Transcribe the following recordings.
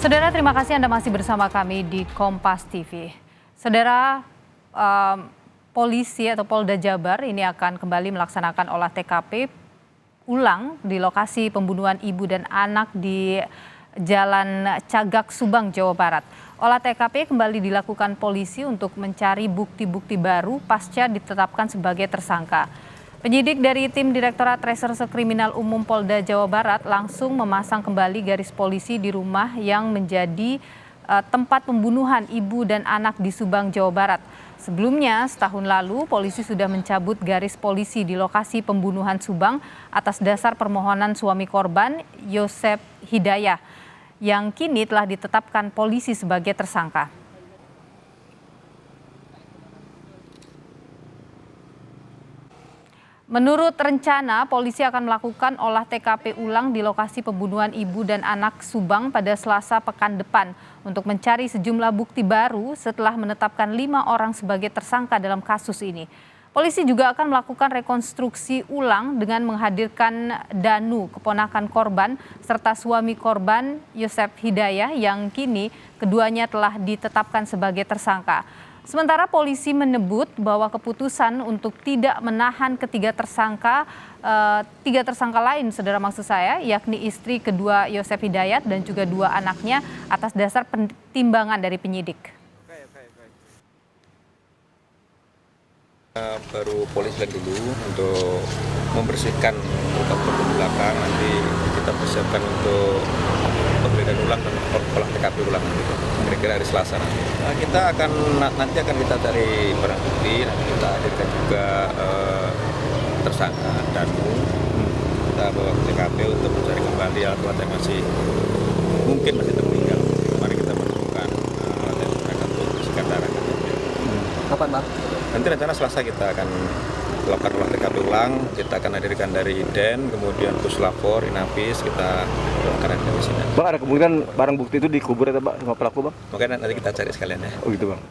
Saudara, terima kasih Anda masih bersama kami di Kompas TV. Saudara, em, polisi atau Polda Jabar ini akan kembali melaksanakan olah TKP ulang di lokasi pembunuhan ibu dan anak di Jalan Cagak, Subang, Jawa Barat. Olah TKP kembali dilakukan polisi untuk mencari bukti-bukti baru pasca ditetapkan sebagai tersangka. Penyidik dari tim Direktorat Reserse Kriminal Umum Polda Jawa Barat langsung memasang kembali garis polisi di rumah yang menjadi tempat pembunuhan ibu dan anak di Subang, Jawa Barat. Sebelumnya, setahun lalu, polisi sudah mencabut garis polisi di lokasi pembunuhan Subang atas dasar permohonan suami korban, Yosep Hidayah, yang kini telah ditetapkan polisi sebagai tersangka. Menurut rencana, polisi akan melakukan olah TKP ulang di lokasi pembunuhan ibu dan anak Subang pada Selasa pekan depan untuk mencari sejumlah bukti baru setelah menetapkan 5 orang sebagai tersangka dalam kasus ini. Polisi juga akan melakukan rekonstruksi ulang dengan menghadirkan Danu, keponakan korban, serta suami korban Yosep Hidayah yang kini keduanya telah ditetapkan sebagai tersangka. Sementara polisi menyebut bahwa keputusan untuk tidak menahan tiga tersangka lain, saudara, maksud saya, yakni istri kedua Yosep Hidayat dan juga 2 anaknya atas dasar pertimbangan dari penyidik. Baru polisi dulu untuk membersihkan luka belakang, nanti kita persiapkan untuk penggeledahan ulang dan olah TKP ulang nanti, kira-kira hari Selasa nanti. Nanti akan kita cari barang bukti, nanti kita hadirkan juga tersangka Danu, kita bawa ke TKP untuk mencari kembali alat-alat yang mungkin masih tertinggal. Mari kita menemukan alat yang mereka untuk bersihkan darah. Kapan, Bang? Nanti rencana Selasa kita akan melakukan olah TKP ulang, kita akan hadirkan dari Den, kemudian Puslapor, Inafis, kita bongkar di sini. Bang, ada kemungkinan barang bukti itu dikubur atau Bang, sama pelaku, Bang? Makanya nanti kita cari sekalian ya. Oh gitu, Bang.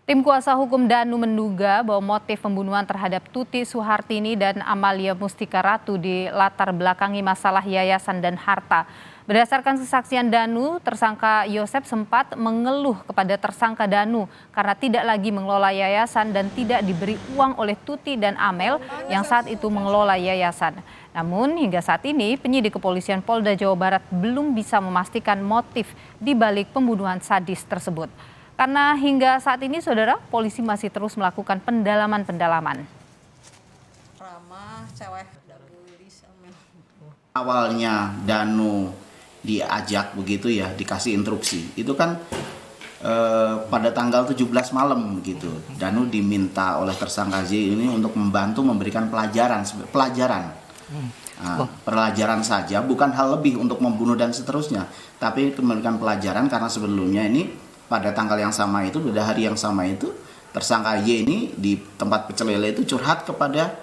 Tim kuasa hukum Danu menduga bahwa motif pembunuhan terhadap Tuti Suhartini dan Amalia Mustika Ratu dilatar belakangi masalah yayasan dan harta. Berdasarkan kesaksian Danu, tersangka Yosep sempat mengeluh kepada tersangka Danu karena tidak lagi mengelola yayasan dan tidak diberi uang oleh Tuti dan Amel yang saat itu mengelola yayasan. Namun hingga saat ini penyidik kepolisian Polda Jawa Barat belum bisa memastikan motif di balik pembunuhan sadis tersebut. Karena hingga saat ini, saudara, polisi masih terus melakukan pendalaman. Awalnya Danu diajak begitu ya, dikasih instruksi. Itu kan pada tanggal 17 malam gitu. Danu diminta oleh tersangka Z ini untuk membantu memberikan pelajaran. Pelajaran saja, bukan hal lebih untuk membunuh dan seterusnya, tapi memberikan pelajaran karena sebelumnya ini pada tanggal yang sama itu, pada hari yang sama itu, tersangka Y ini di tempat pecel lele itu curhat kepada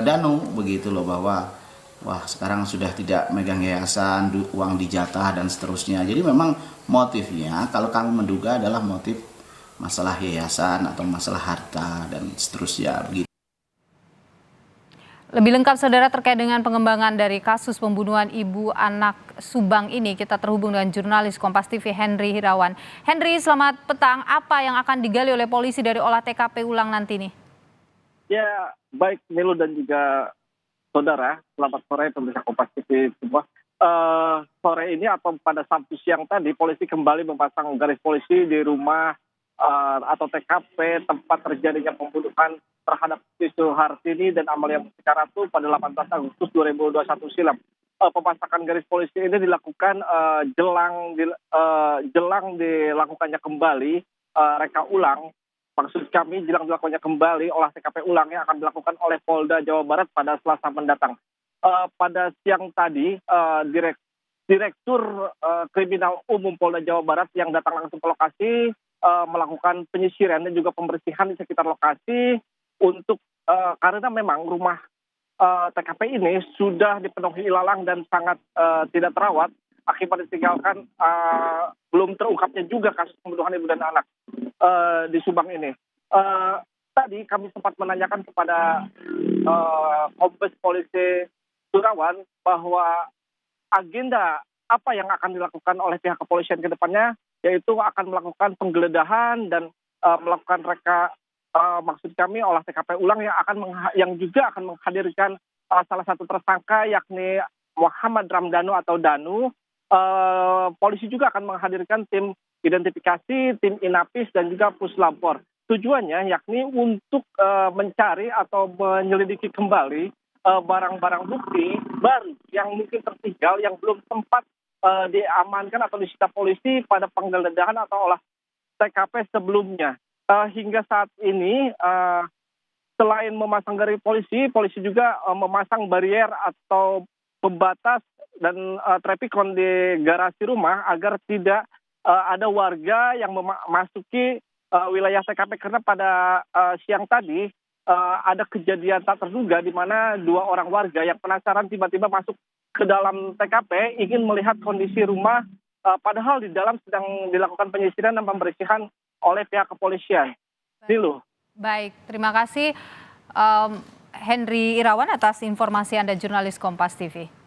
Danu begitu loh, bahwa wah sekarang sudah tidak megang yayasan, uang dijatah dan seterusnya. Jadi memang motifnya kalau kami menduga adalah motif masalah yayasan atau masalah harta dan seterusnya begitu. Lebih lengkap, saudara, terkait dengan pengembangan dari kasus pembunuhan ibu anak Subang ini, kita terhubung dengan jurnalis Kompas TV Henry Hirawan. Henry, selamat petang. Apa yang akan digali oleh polisi dari olah TKP ulang nanti nih? Ya, baik Milu dan juga saudara, selamat sore pemirsa Kompas TV semua. Sore ini atau pada Sabtu siang tadi, polisi kembali memasang garis polisi di rumah atau TKP tempat terjadinya pembunuhan terhadap Tuti Suhartini dan Amalia Mustika Ratu pada 18 Agustus 2021 silam. Pemasangan garis polisi ini dilakukan jelang dilakukannya kembali reka ulang. Maksud kami jelang dilakukannya kembali olah TKP ulang yang akan dilakukan oleh Polda Jawa Barat pada Selasa mendatang. Pada siang tadi, Direktur Kriminal Umum Polda Jawa Barat yang datang langsung ke lokasi melakukan penyisiran dan juga pembersihan di sekitar lokasi untuk karena memang rumah TKP ini sudah dipenuhi ilalang dan sangat tidak terawat akibat ditinggalkan belum terungkapnya juga kasus pembunuhan ibu dan anak di Subang ini. Tadi kami sempat menanyakan kepada Kombes Polisi Surawan bahwa agenda apa yang akan dilakukan oleh pihak kepolisian ke depannya, yaitu akan melakukan penggeledahan dan melakukan maksud kami olah TKP ulang yang juga akan menghadirkan salah satu tersangka yakni Muhammad Ramdhanu atau Danu. Polisi juga akan menghadirkan tim identifikasi, tim Inapis dan juga Puslapor. Tujuannya yakni untuk mencari atau menyelidiki kembali barang-barang bukti baru yang mungkin tertinggal yang belum sempat diamankan atau disita polisi pada penggeledahan atau olah TKP sebelumnya. Hingga saat ini selain memasang garis polisi juga memasang barier atau pembatas dan trafficon di garasi rumah agar tidak ada warga yang memasuki wilayah TKP, karena pada siang tadi ada kejadian tak terduga di mana 2 orang warga yang penasaran tiba-tiba masuk ke dalam TKP ingin melihat kondisi rumah, padahal di dalam sedang dilakukan penyisiran dan pembersihan oleh pihak kepolisian. Nilu. Baik, terima kasih Henry Irawan atas informasi Anda, jurnalis Kompas TV.